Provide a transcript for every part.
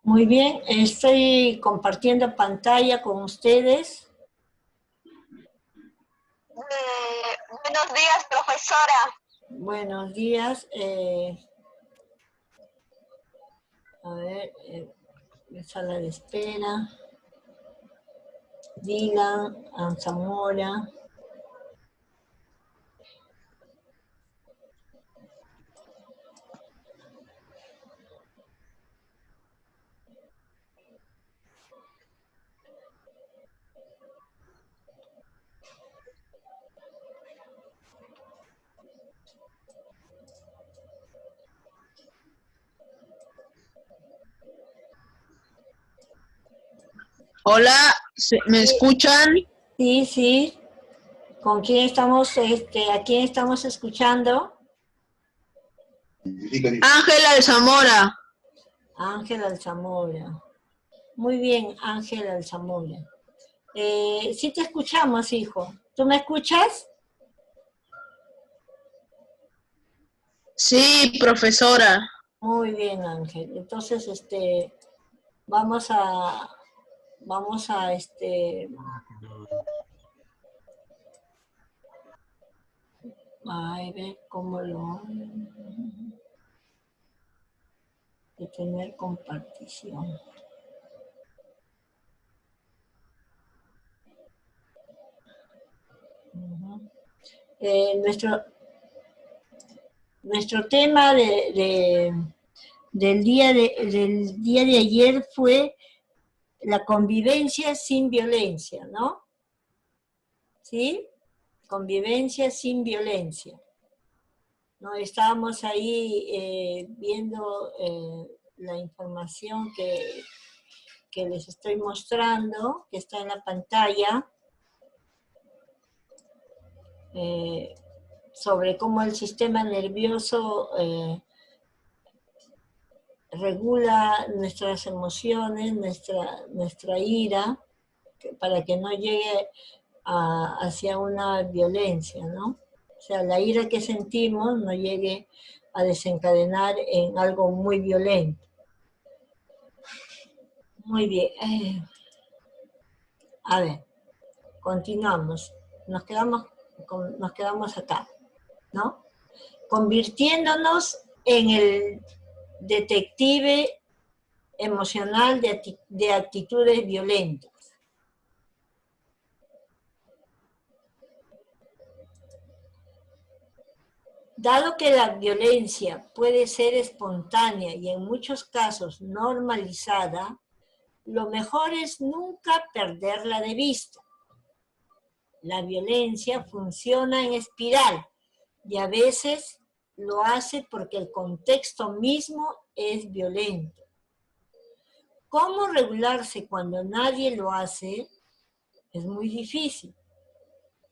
Muy bien, estoy compartiendo pantalla con ustedes. Buenos días, profesora. Buenos días. A ver, sala de espera. Dylan, Zamora. Hola, ¿me escuchan? Sí, sí. ¿Con quién estamos, a quién estamos escuchando? Ángela de Zamora. Ángela Alzamora. Muy bien, Ángela Alzamora. Sí te escuchamos, hijo. ¿Tú me escuchas? Sí, profesora. Muy bien, Ángel. Entonces, vamos a ver cómo lo de tener compartición. Nuestro tema del día de ayer fue la convivencia sin violencia, ¿no? ¿Sí? Convivencia sin violencia. ¿No? Estábamos ahí viendo la información que les estoy mostrando, que está en la pantalla, sobre cómo el sistema nervioso regula nuestras emociones, nuestra ira, para que no llegue hacia una violencia, ¿no? O sea, la ira que sentimos no llegue a desencadenar en algo muy violento. Muy bien. A ver, continuamos. Nos quedamos acá, ¿no? Convirtiéndonos en el detective emocional de actitudes violentas. Dado que la violencia puede ser espontánea y en muchos casos normalizada, lo mejor es nunca perderla de vista. La violencia funciona en espiral y a veces lo hace porque el contexto mismo es violento. ¿Cómo regularse cuando nadie lo hace? Es muy difícil.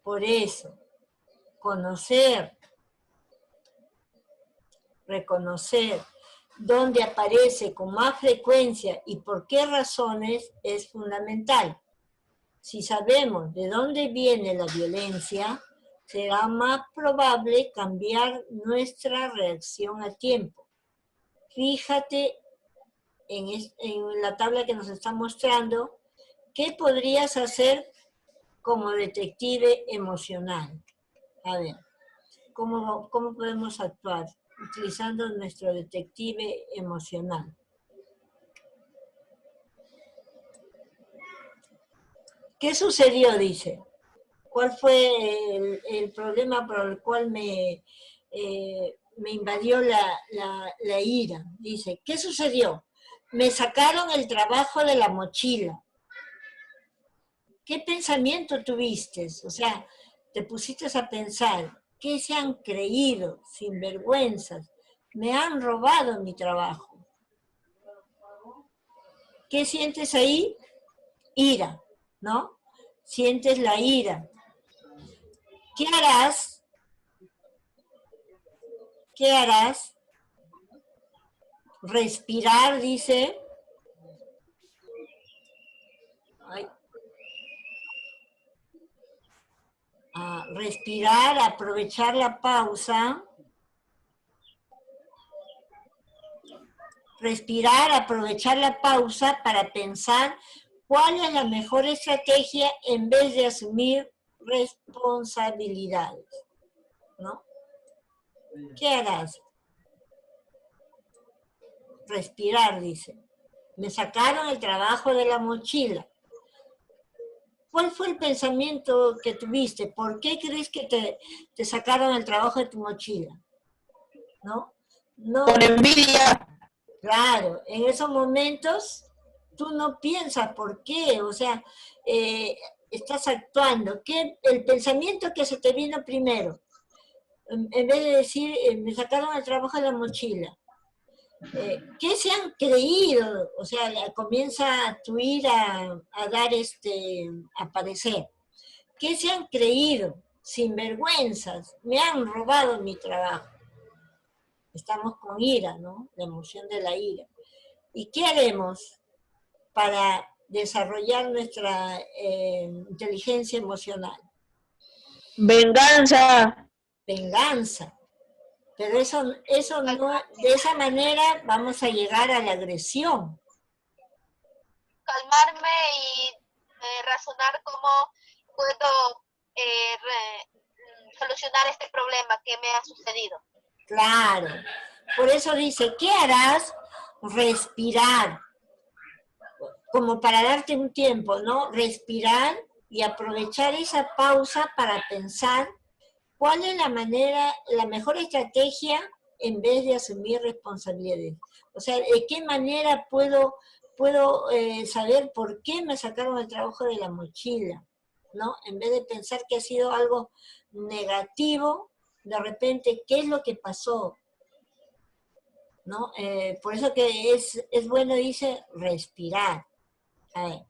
Por eso, conocer, reconocer dónde aparece con más frecuencia y por qué razones es fundamental. Si sabemos de dónde viene la violencia, será más probable cambiar nuestra reacción a tiempo. Fíjate en la tabla que nos está mostrando, ¿qué podrías hacer como detective emocional? A ver, ¿cómo podemos actuar utilizando nuestro detective emocional? ¿Qué sucedió? Dice. ¿Cuál fue el problema por el cual me invadió la ira? Dice, ¿qué sucedió? Me sacaron el trabajo de la mochila. ¿Qué pensamiento tuviste? O sea, te pusiste a pensar, ¿qué se han creído? Sinvergüenzas. Me han robado mi trabajo. ¿Qué sientes ahí? Ira, ¿no? Sientes la ira. ¿Qué harás? ¿Qué harás? Respirar, dice. Ay. Respirar, aprovechar la pausa. Respirar, aprovechar la pausa para pensar cuál es la mejor estrategia en vez de asumir responsabilidades, ¿no? ¿Qué harás? Respirar, dice. Me sacaron el trabajo de la mochila. ¿Cuál fue el pensamiento que tuviste? ¿Por qué crees que te sacaron el trabajo de tu mochila? ¿No? No. Por envidia. Claro, en esos momentos tú no piensas por qué, o sea, estás actuando. El pensamiento que se te vino primero, en vez de decir, me sacaron el trabajo de la mochila. ¿Qué se han creído? O sea, comienza tu ira a dar a aparecer. ¿Qué se han creído? Sinvergüenzas, me han robado mi trabajo. Estamos con ira, ¿no? La emoción de la ira. ¿Y qué haremos para desarrollar nuestra inteligencia emocional? Venganza. Venganza. Pero eso no, de esa manera vamos a llegar a la agresión. Calmarme y razonar cómo puedo solucionar este problema que me ha sucedido. Claro. Por eso dice, ¿qué harás? Respirar. Como para darte un tiempo, ¿no? Respirar y aprovechar esa pausa para pensar cuál es la mejor estrategia en vez de asumir responsabilidades. O sea, ¿de qué manera puedo saber por qué me sacaron el trabajo de la mochila? ¿No? En vez de pensar que ha sido algo negativo, de repente, ¿qué es lo que pasó? ¿No? Por eso que es bueno, dice, respirar. A ver.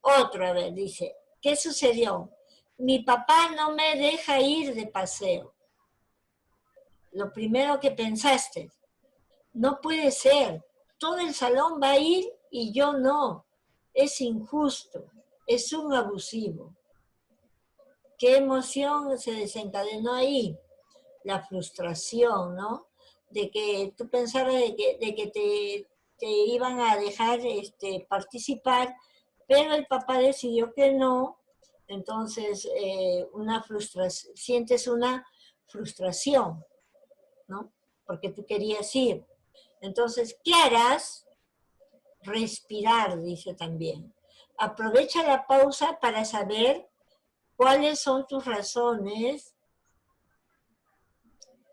Otro, a ver, dice, ¿qué sucedió? Mi papá no me deja ir de paseo. Lo primero que pensaste, no puede ser, todo el salón va a ir y yo no. Es injusto, es un abusivo. ¿Qué emoción se desencadenó ahí? La frustración, ¿no? De que tú pensabas de que te iban a dejar participar, pero el papá decidió que no, entonces sientes una frustración, ¿no? Porque tú querías ir. Entonces, ¿qué harás? Respirar, dice también. Aprovecha la pausa para saber cuáles son tus razones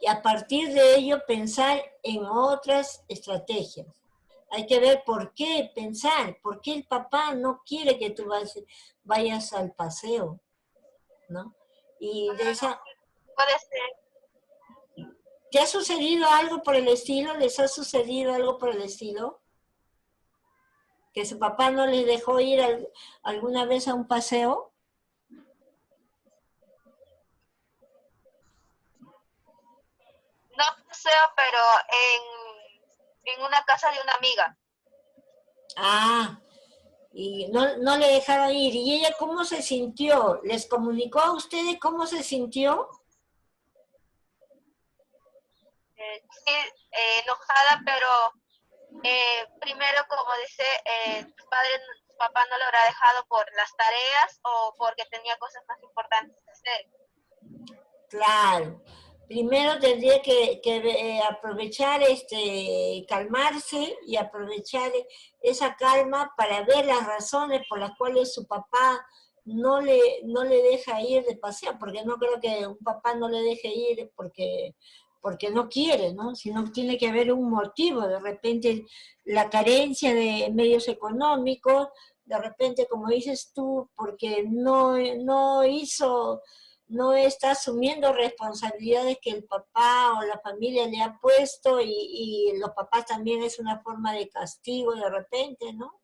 y a partir de ello pensar en otras estrategias. Hay que ver por qué pensar, por qué el papá no quiere que tú vayas al paseo, ¿no? Y de esa... Puede ser. ¿Te ha sucedido algo por el estilo? ¿Les ha sucedido algo por el estilo? ¿Que su papá no les dejó ir alguna vez a un paseo? No paseo, pero en una casa de una amiga. Ah, y no le dejaron ir. ¿Y ella cómo se sintió? ¿Les comunicó a ustedes cómo se sintió? Sí, enojada, pero primero, como dice, tu papá no lo habrá dejado por las tareas o porque tenía cosas más importantes que hacer. Claro. Primero tendría que aprovechar, calmarse y aprovechar esa calma para ver las razones por las cuales su papá no le deja ir de paseo, porque no creo que un papá no le deje ir porque no quiere, ¿no? Sino tiene que haber un motivo, de repente la carencia de medios económicos, de repente, como dices tú, porque no está asumiendo responsabilidades que el papá o la familia le ha puesto y los papás también es una forma de castigo de repente, ¿no?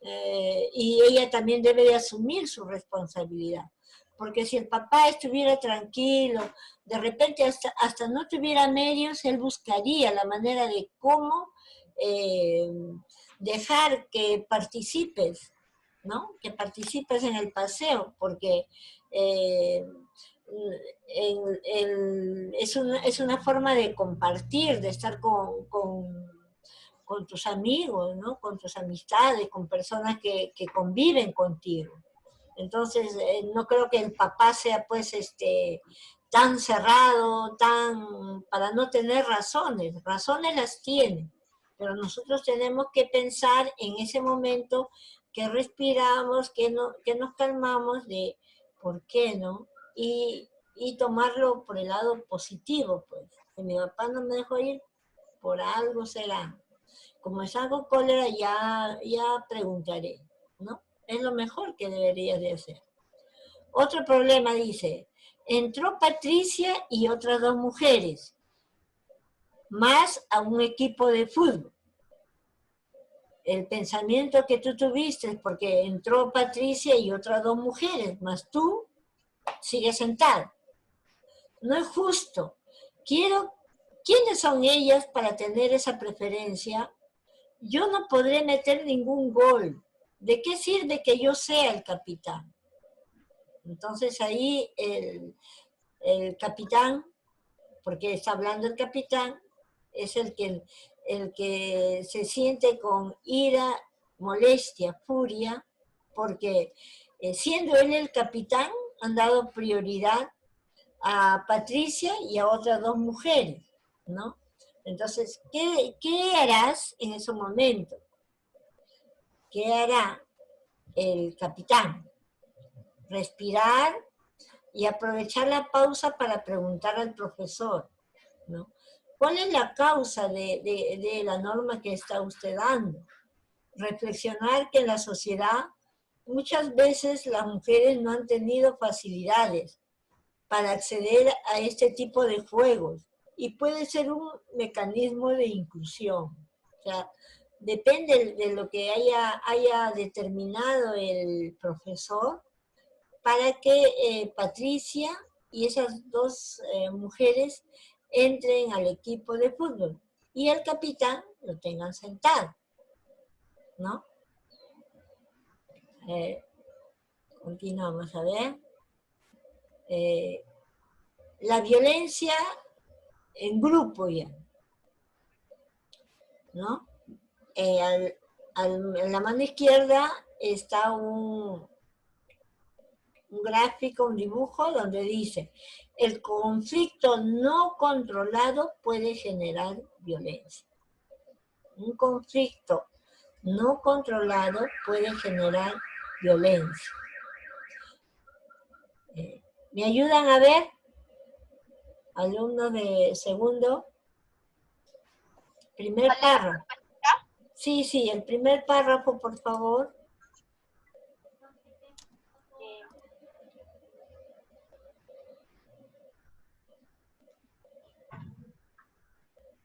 Y ella también debe de asumir su responsabilidad. Porque si el papá estuviera tranquilo, de repente hasta no tuviera medios, él buscaría la manera de cómo eh, dejar que participes, ¿no? Que participes en el paseo, porque eh, es una forma de compartir, de estar con tus amigos, ¿no? Con tus amistades, con personas que conviven contigo. Entonces, no creo que el papá sea pues tan cerrado, para no tener razones. Razones las tiene, pero nosotros tenemos que pensar en ese momento que respiramos, que nos calmamos de por qué, ¿no? Y tomarlo por el lado positivo, pues. Si mi papá no me dejó ir, por algo será. Como es algo cólera, ya preguntaré, ¿no? Es lo mejor que deberías de hacer. Otro problema dice, entró Patricia y otras dos mujeres, más a un equipo de fútbol. El pensamiento que tú tuviste, porque entró Patricia y otras dos mujeres, más tú sigues sentado. No es justo. ¿Quiénes son ellas para tener esa preferencia? Yo no podré meter ningún gol. ¿De qué sirve que yo sea el capitán? Entonces ahí el capitán, porque está hablando el capitán, es el que se siente con ira, molestia, furia, porque siendo él el capitán, han dado prioridad a Patricia y a otras dos mujeres, ¿no? Entonces, ¿qué harás en ese momento? ¿Qué hará el capitán? Respirar y aprovechar la pausa para preguntar al profesor, ¿no? ¿Cuál es la causa de la norma que está usted dando? Reflexionar que en la sociedad muchas veces las mujeres no han tenido facilidades para acceder a este tipo de juegos y puede ser un mecanismo de inclusión. O sea, depende de lo que haya determinado el profesor para que Patricia y esas dos mujeres entren al equipo de fútbol y el capitán lo tengan sentado, ¿no? Continuamos a ver. La violencia en grupo ya, ¿no? En la mano izquierda está un gráfico, un dibujo donde dice, el conflicto no controlado puede generar violencia. Un conflicto no controlado puede generar violencia. ¿Me ayudan a ver? alumnos de segundo, primer ¿Vale, párrafo. profesora? Sí, sí, el primer párrafo, por favor. Eh,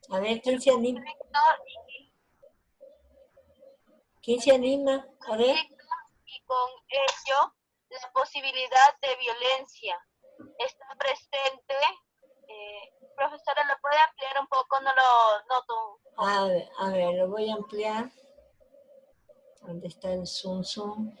A ver, ¿quién se anima? conflicto ¿Quién se anima? A ver. y con ello la posibilidad de violencia está presente. Profesora, ¿lo puede ampliar un poco? No lo noto. A ver, lo voy a ampliar. ¿Dónde está el zoom?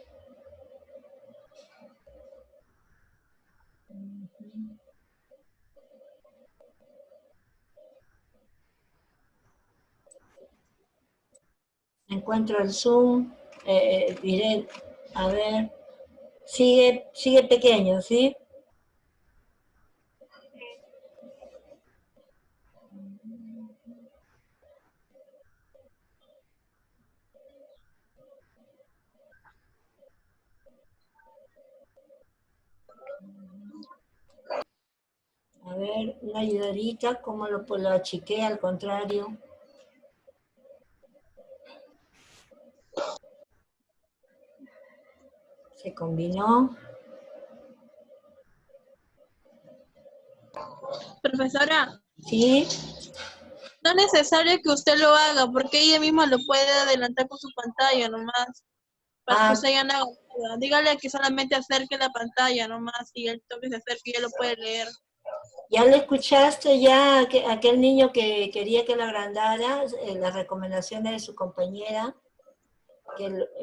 Encuentro el zoom. Diré, a ver. Sigue pequeño, ¿sí? A ver, una ayudadita, ¿cómo lo achiqué al contrario? Se combinó. Profesora, ¿Sí? no es necesario que usted lo haga, porque ella misma lo puede adelantar con su pantalla nomás, para que Ah, usted ya no haga nada. Dígale que solamente acerque la pantalla nomás, y el toque se acerque y ya lo puede leer. ¿ya lo escuchaste ya aquel niño que quería que lo agrandara, las recomendaciones de su compañera?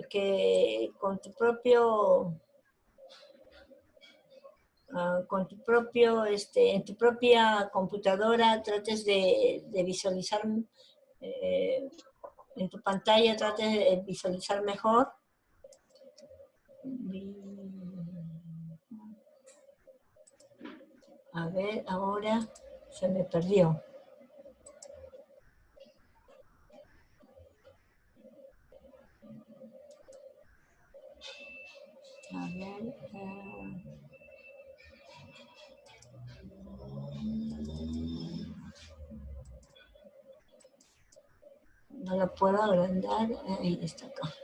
Que con tu propio, en tu propia computadora trates de visualizar, en tu pantalla trates de visualizar mejor. A ver, ahora se me perdió. A ver. No lo puedo agrandar. Ahí está acá.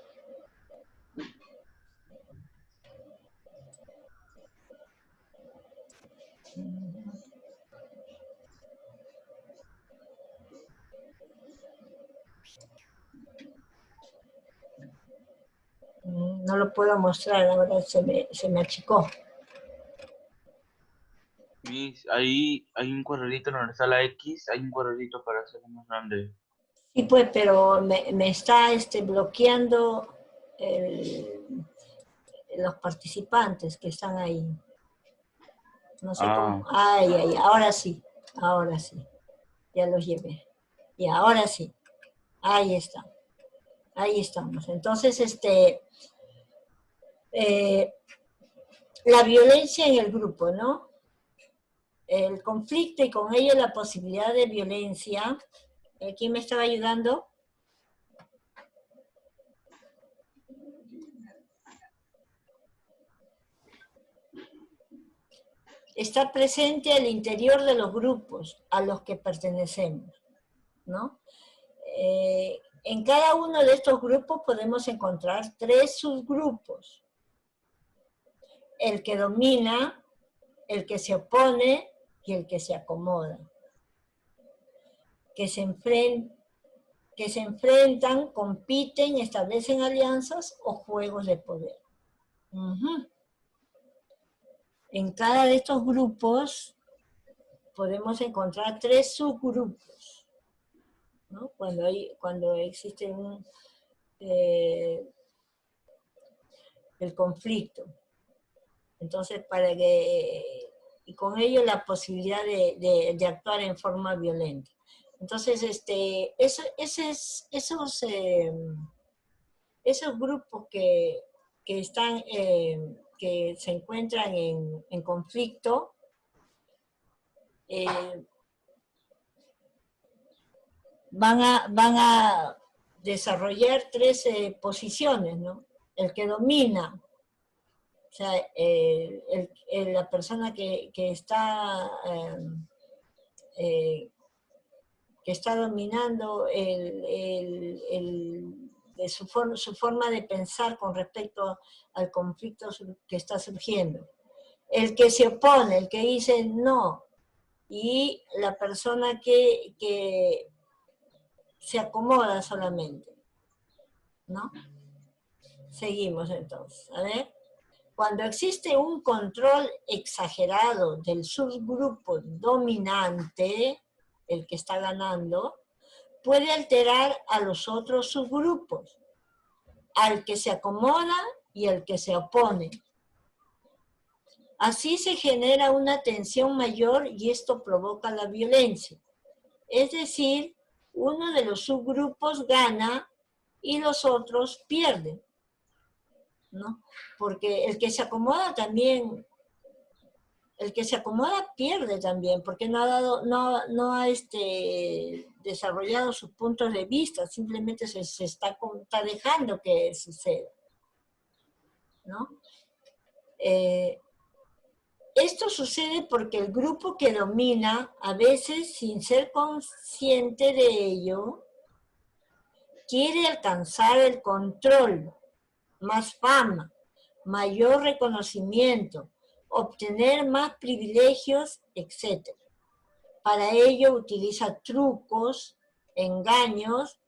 No lo puedo mostrar, ahora se me achicó. Miss, ahí hay un cuadradito donde está la X, hay un cuadradito para hacerlo más grande. Sí, pues, pero me está bloqueando los participantes que están ahí. No sé cómo. Ay, ahora sí, ahora sí. Ya los llevé. Y ahora sí. Ahí está. Ahí estamos. Entonces, la violencia en el grupo, ¿no? El conflicto y con ello la posibilidad de violencia. ¿Quién me estaba ayudando? Está presente al interior de los grupos a los que pertenecemos, ¿no? En cada uno de estos grupos podemos encontrar 3 subgrupos. El que domina, el que se opone y el que se acomoda. Que se enfrentan, compiten, establecen alianzas o juegos de poder. En cada de estos grupos podemos encontrar 3 subgrupos, ¿no? Cuando existe el conflicto. Entonces, y con ello la posibilidad de actuar en forma violenta. Entonces, esos grupos que se encuentran en conflicto, van a desarrollar 3 posiciones, ¿no? El que domina, o sea, la persona que está que está dominando de su forma de pensar con respecto al conflicto que está surgiendo. El que se opone, el que dice no, y la persona que se acomoda solamente, ¿no? Seguimos entonces, a ver. Cuando existe un control exagerado del subgrupo dominante, el que está ganando, puede alterar a los otros subgrupos, al que se acomoda y al que se opone. Así se genera una tensión mayor y esto provoca la violencia. Es decir, uno de los subgrupos gana y los otros pierden, ¿no? Porque el que se acomoda también, el que se acomoda pierde también, porque no ha desarrollado sus puntos de vista, simplemente se está dejando que suceda, ¿no? Esto sucede porque el grupo que domina, a veces sin ser consciente de ello, quiere alcanzar el control, más fama, mayor reconocimiento, obtener más privilegios, etc. Para ello utiliza trucos, engaños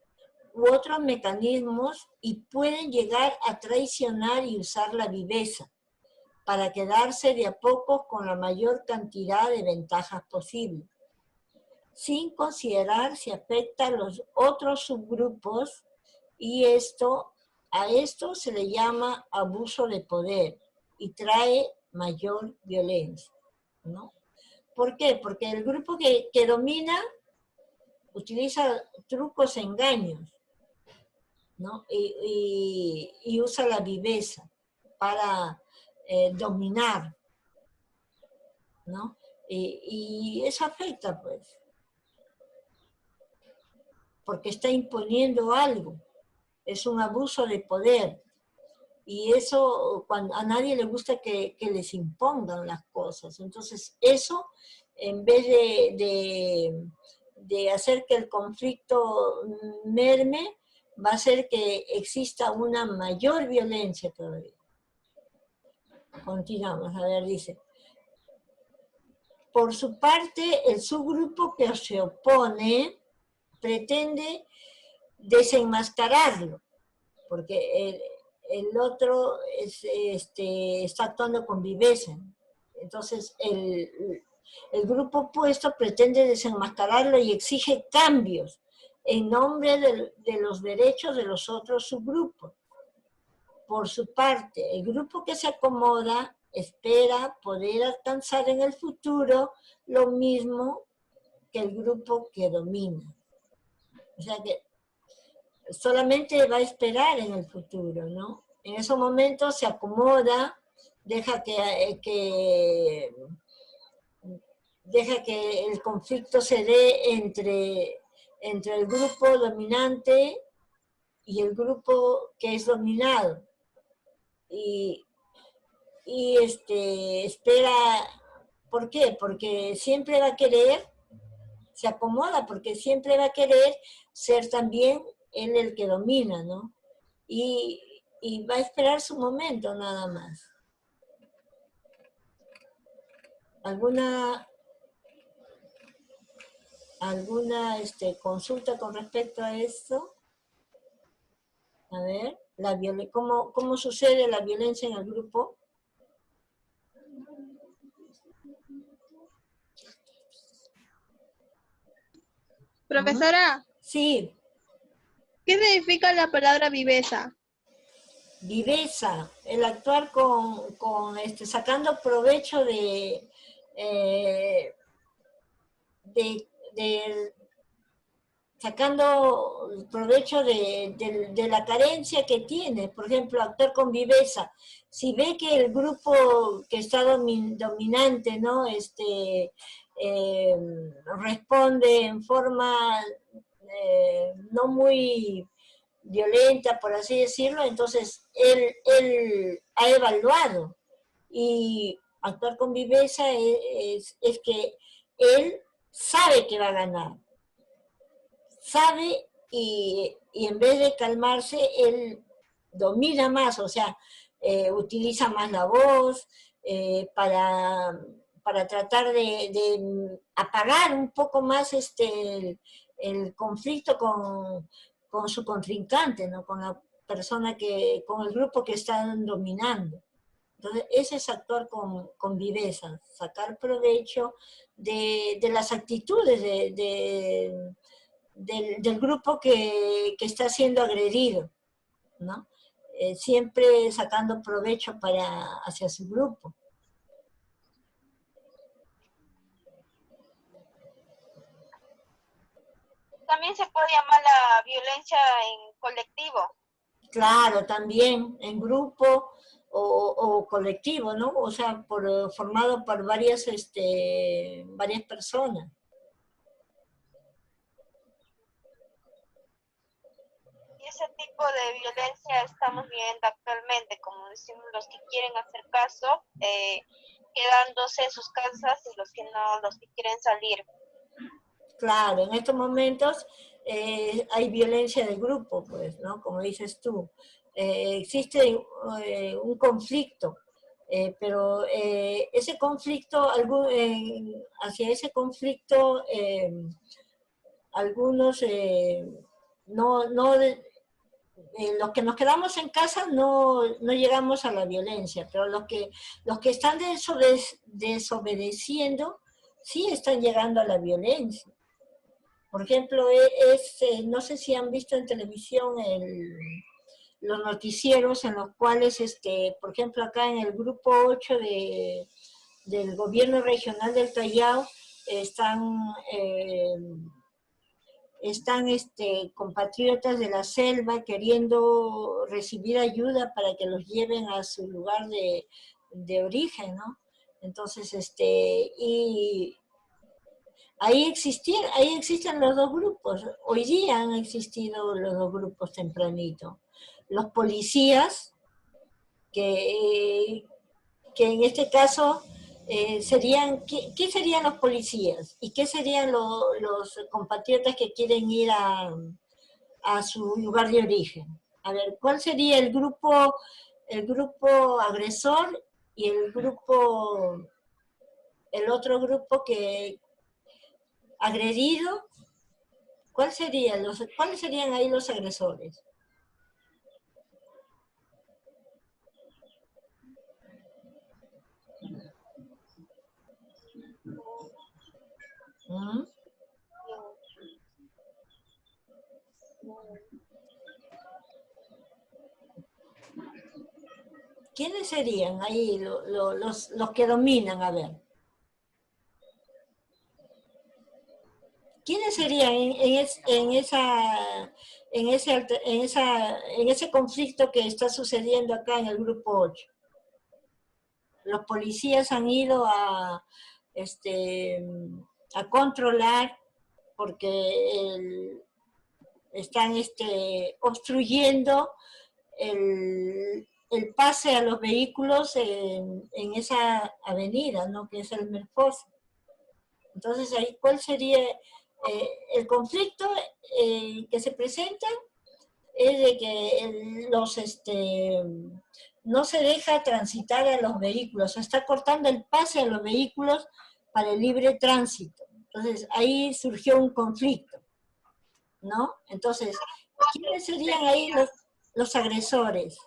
u otros mecanismos y pueden llegar a traicionar y usar la viveza para quedarse de a poco con la mayor cantidad de ventajas posible, sin considerar si afecta a los otros subgrupos, y a esto se le llama abuso de poder y trae mayor violencia, ¿no? ¿Por qué? Porque el grupo que domina utiliza trucos, engaños, ¿no? Y usa la viveza para dominar, ¿no? Y eso afecta, pues, porque está imponiendo algo, es un abuso de poder, y eso a nadie le gusta que les impongan las cosas. Entonces eso, en vez de hacer que el conflicto merme, va a hacer que exista una mayor violencia todavía. Continuamos, a ver, dice. Por su parte, el subgrupo que se opone pretende desenmascararlo, porque el otro está actuando con viveza. Entonces, el grupo opuesto pretende desenmascararlo y exige cambios en nombre de los derechos de los otros subgrupos. Por su parte, el grupo que se acomoda espera poder alcanzar en el futuro lo mismo que el grupo que domina. O sea que solamente va a esperar en el futuro, ¿no? En esos momentos se acomoda, deja que el conflicto se dé entre el grupo dominante y el grupo que es dominado. Y espera, ¿por qué? Porque siempre va a querer, se acomoda porque siempre va a querer ser también él el que domina, ¿no? Y va a esperar su momento nada más. ¿Alguna consulta con respecto a esto? A ver, ¿cómo sucede la violencia en el grupo? Profesora, Sí. ¿qué significa la palabra viveza? Viveza, el actuar sacando provecho sacando provecho de la carencia que tiene. Por ejemplo, actuar con viveza. Si ve que el grupo que está dominante, ¿no? Responde en forma no muy violenta, por así decirlo, entonces él ha evaluado, y actuar con viveza es que él sabe que va a ganar, sabe y en vez de calmarse, él domina más, o sea, utiliza más la voz para tratar de apagar un poco más el conflicto con su contrincante, ¿no? Con la persona con el grupo que están dominando. Entonces, ese es actuar con viveza, sacar provecho de las actitudes del grupo que está siendo agredido, ¿no? Siempre sacando provecho hacia su grupo. También se puede llamar la violencia en colectivo. Claro, también en grupo o colectivo, ¿no? O sea, formado por varias personas. Y ese tipo de violencia estamos viendo actualmente, como decimos, los que quieren hacer caso, quedándose en sus casas y los que no, los que quieren salir. Claro, en estos momentos hay violencia de grupo, pues, ¿no? Como dices tú. Existe un conflicto, pero ese conflicto, hacia ese conflicto, algunos los que nos quedamos en casa no llegamos a la violencia, pero los que están desobedeciendo sí están llegando a la violencia. Por ejemplo, no sé si han visto en televisión los noticieros en los cuales, por ejemplo, acá en el grupo 8 del gobierno regional del Callao están compatriotas de la selva queriendo recibir ayuda para que los lleven a su lugar de origen, ¿no? Entonces, y ahí existen los dos grupos. Hoy día han existido los dos grupos tempranito. Los policías, que en este caso serían, ¿qué serían los policías? ¿Y qué serían los compatriotas que quieren ir a su lugar de origen? A ver, ¿cuál sería el grupo agresor y el otro grupo que agredido? ¿Cuáles serían ahí los agresores? ¿Mm? ¿Quiénes serían ahí los que dominan? A ver. ¿Quiénes serían en ese conflicto que está sucediendo acá en el grupo 8? Los policías han ido a controlar porque están obstruyendo el pase a los vehículos en esa avenida, ¿no? Que es el Merfosa. Entonces, ahí, ¿cuál sería el conflicto que se presenta? Es de que no se deja transitar a los vehículos, se está cortando el pase a los vehículos para el libre tránsito. Entonces, ahí surgió un conflicto, ¿no? Entonces, ¿quiénes serían ahí los agresores?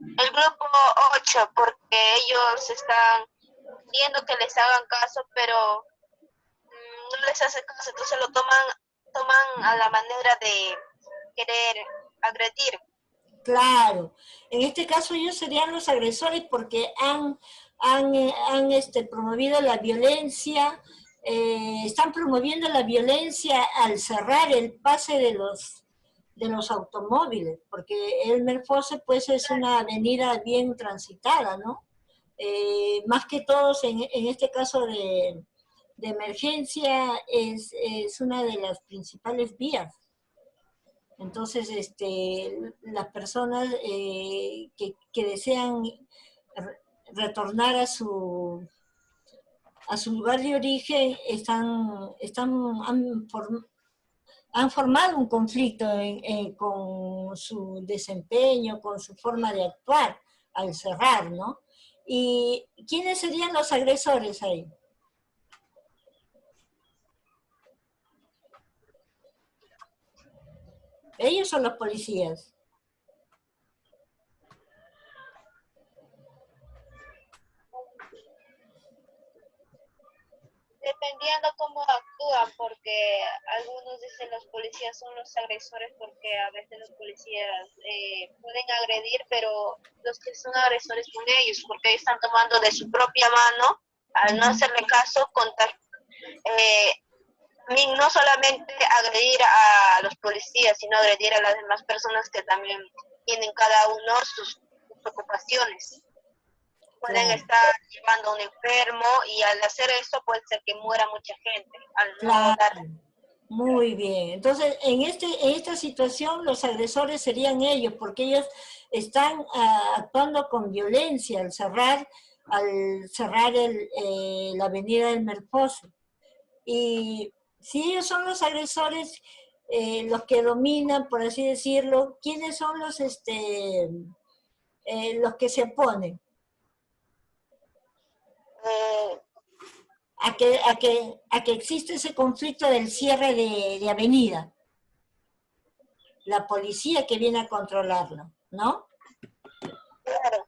El grupo 8, porque ellos están viendo que les hagan caso, pero no les hacen caso, entonces lo toman a la manera de querer agredir. Claro, en este caso ellos serían los agresores porque han promovido la violencia, están promoviendo la violencia al cerrar el pase de los automóviles, porque el Merfose pues es una avenida bien transitada, ¿no? Más que todos en este caso de emergencia es una de las principales vías. Entonces, las personas que desean retornar a su lugar de origen han formado un conflicto con su desempeño, con su forma de actuar al cerrar, ¿no? ¿Y quiénes serían los agresores ahí? Ellos son los policías. Dependiendo cómo actúan, porque algunos dicen los policías son los agresores porque a veces los policías pueden agredir, pero los que son agresores son ellos, porque ellos están tomando de su propia mano, al no hacerle caso, no solamente agredir a los policías, sino agredir a las demás personas que también tienen cada uno sus preocupaciones. Pueden Claro. estar llevando a un enfermo y al hacer eso puede ser que muera mucha gente. Al no Claro. dar... Muy bien. Entonces, en esta situación los agresores serían ellos, porque ellos están actuando con violencia al cerrar la avenida del Merposo. Y si ellos son los agresores, los que dominan, por así decirlo, ¿quiénes son los que se oponen? A que existe ese conflicto del cierre de avenida. La policía que viene a controlarlo, ¿no? Claro.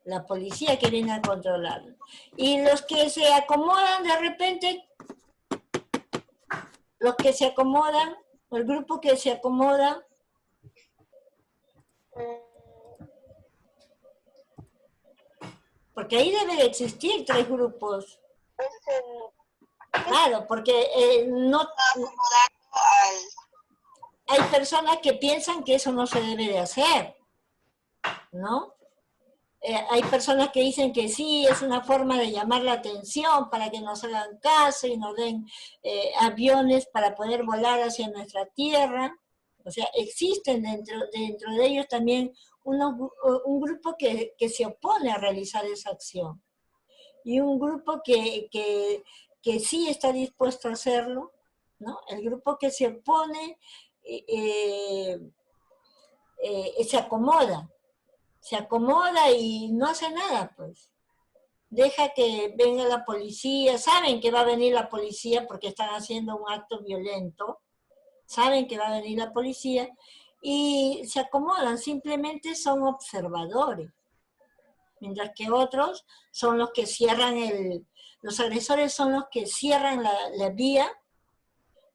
La policía que viene a controlarlo. Y los que se acomodan de repente, el grupo que se acomoda, porque ahí debe de existir 3 grupos. Claro, porque no hay personas que piensan que eso no se debe de hacer, ¿no? Hay personas que dicen que sí, es una forma de llamar la atención para que nos hagan caso y nos den aviones para poder volar hacia nuestra tierra. O sea, existen dentro de ellos también un grupo que se opone a realizar esa acción. Y un grupo que sí está dispuesto a hacerlo, ¿no? El grupo que se opone se acomoda y no hace nada, pues. Deja que venga la policía, saben que va a venir la policía porque están haciendo un acto violento, saben que va a venir la policía y se acomodan, simplemente son observadores. Mientras que otros son los que cierran los agresores son los que cierran la vía,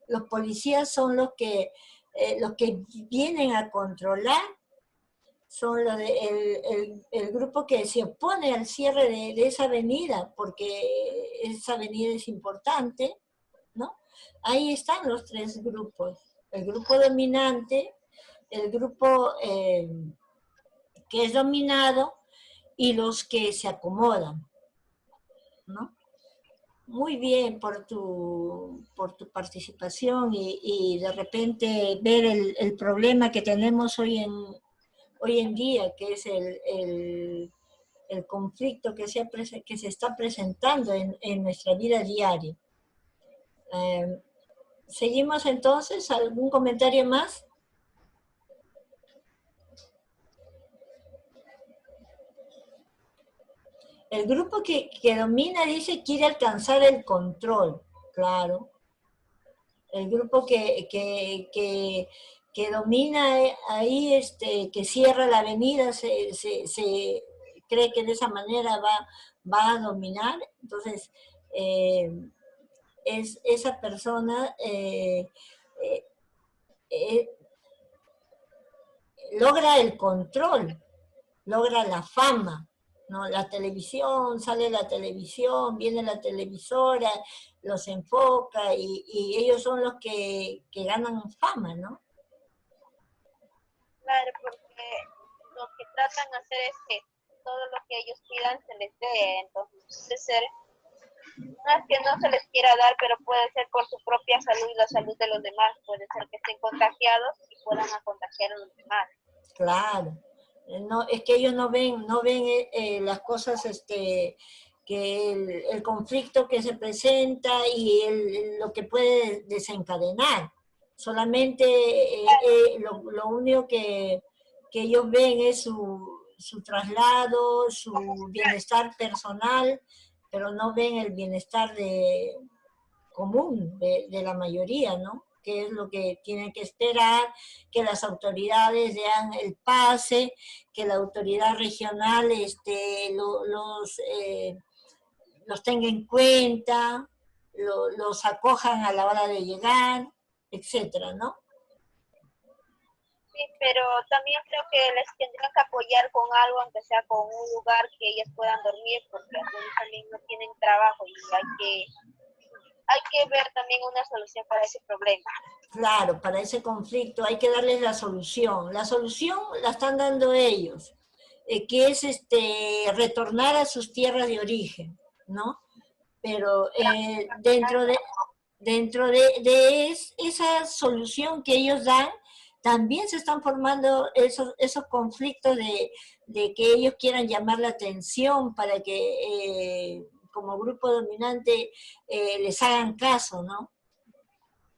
los policías son los que vienen a controlar, son el grupo que se opone al cierre de esa avenida, porque esa avenida es importante, ¿no? Ahí están los 3 grupos, el grupo dominante, el grupo que es dominado, y los que se acomodan, ¿no? Muy bien por tu participación y de repente ver el problema que tenemos hoy en día, que es el conflicto que se está presentando en nuestra vida diaria. ¿Seguimos entonces? ¿Algún comentario más? El grupo que domina, dice, quiere alcanzar el control, claro. El grupo que domina ahí, que cierra la avenida, se cree que de esa manera va a dominar. Entonces, esa persona logra el control, logra la fama, ¿no? La televisión, sale la televisión, viene la televisora, los enfoca y ellos son los que ganan fama, ¿no? Claro, porque lo que tratan de hacer es que todo lo que ellos pidan se les dé, entonces no es que no se les quiera dar, pero puede ser por su propia salud y la salud de los demás, puede ser que estén contagiados y puedan contagiar a los demás. Claro. No, es que ellos no ven las cosas el conflicto que se presenta y lo que puede desencadenar. Solamente lo único que ellos ven es su traslado, su bienestar personal, pero no ven el bienestar común de la mayoría, ¿no? Que es lo que tienen que esperar, que las autoridades den el pase, que la autoridad regional los tenga en cuenta, los acojan a la hora de llegar, etcétera, ¿no? Sí, pero también creo que les tendrían que apoyar con algo, aunque sea con un lugar que ellas puedan dormir, porque algunos también no tienen trabajo y hay que ver también una solución para ese problema. Claro, para ese conflicto hay que darles la solución. La solución la están dando ellos, que es retornar a sus tierras de origen, ¿no? Pero dentro de esa solución que ellos dan, también se están formando esos conflictos de que ellos quieran llamar la atención para que como grupo dominante les hagan caso, ¿no?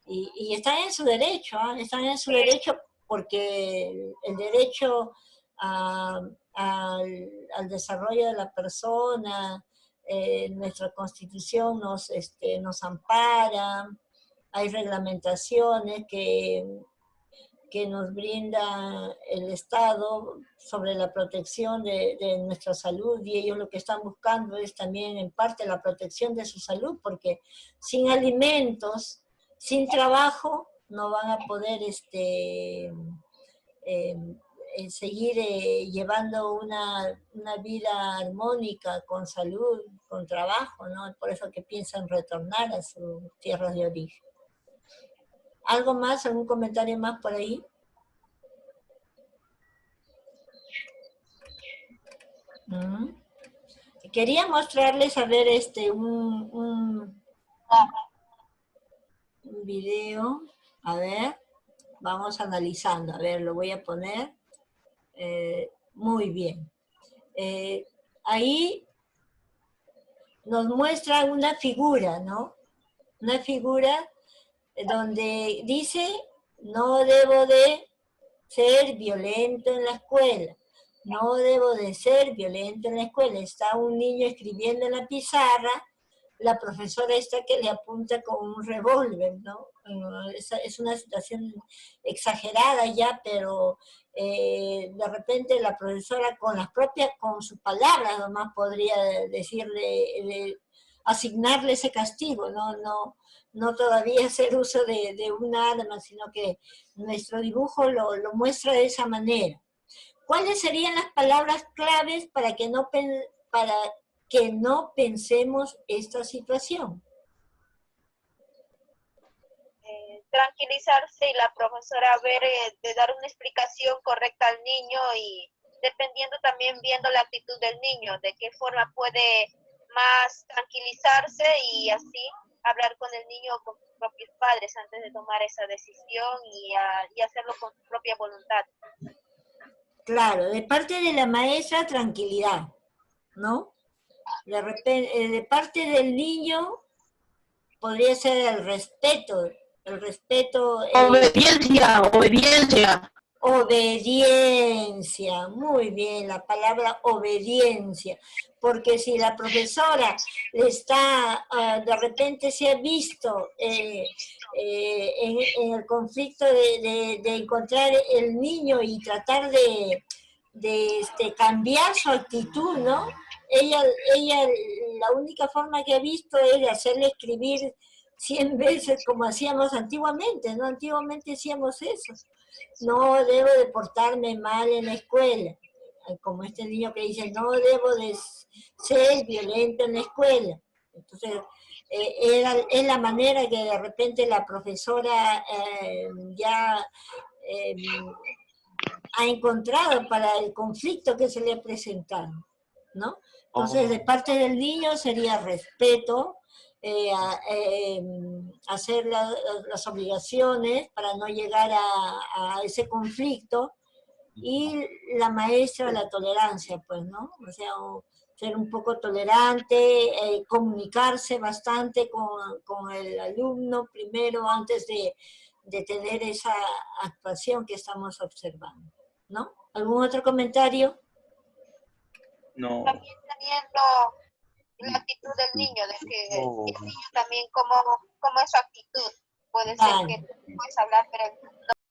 Y están en su derecho, ¿eh? Están en su derecho porque el derecho al desarrollo de la persona, nuestra Constitución nos ampara, hay reglamentaciones que nos brinda el Estado sobre la protección de nuestra salud, y ellos lo que están buscando es también en parte la protección de su salud, porque sin alimentos, sin trabajo, no van a poder seguir llevando una vida armónica, con salud, con trabajo, ¿no? Por eso que piensan retornar a sus tierras de origen. ¿Algo más? ¿Algún comentario más por ahí? Quería mostrarles, a ver, un video. A ver, vamos analizando. A ver, lo voy a poner. Muy bien. Ahí nos muestra una figura, ¿no? Una figura donde dice, no debo de ser violento en la escuela, no debo de ser violento en la escuela. Está un niño escribiendo en la pizarra, la profesora está que le apunta con un revólver, ¿no? Es una situación exagerada ya, pero de repente la profesora con sus palabras nomás podría decirle, asignarle ese castigo, no todavía hacer uso de un arma, sino que nuestro dibujo lo muestra de esa manera. ¿Cuáles serían las palabras claves para que no pensemos esta situación? Tranquilizarse y la profesora ver de dar una explicación correcta al niño, y dependiendo también viendo la actitud del niño, de qué forma puede más tranquilizarse y así hablar con el niño o con sus propios padres antes de tomar esa decisión y hacerlo con su propia voluntad. Claro, de parte de la maestra, tranquilidad, ¿no? De parte del niño podría ser el respeto. Obediencia, obediencia. Obediencia, muy bien, la palabra obediencia, porque si la profesora de repente se ha visto en el conflicto de encontrar el niño y tratar de cambiar su actitud, ¿no? Ella la única forma que ha visto es de hacerle escribir 100 veces como hacíamos antiguamente, ¿no? Antiguamente hacíamos eso. No debo de portarme mal en la escuela, como este niño que dice, no debo de ser violento en la escuela. Entonces, es la manera que de repente la profesora ha encontrado para el conflicto que se le ha presentado, ¿no? Entonces, de parte del niño sería respeto, hacer las obligaciones para no llegar a ese conflicto, y la maestra la tolerancia, pues, ¿no? O sea, ser un poco tolerante, comunicarse bastante con el alumno primero antes de tener esa actuación que estamos observando, ¿no? ¿Algún otro comentario? No. También teniendo la actitud del niño, de que el niño también cómo es su actitud. Puede ser Claro. que tú puedes hablar, pero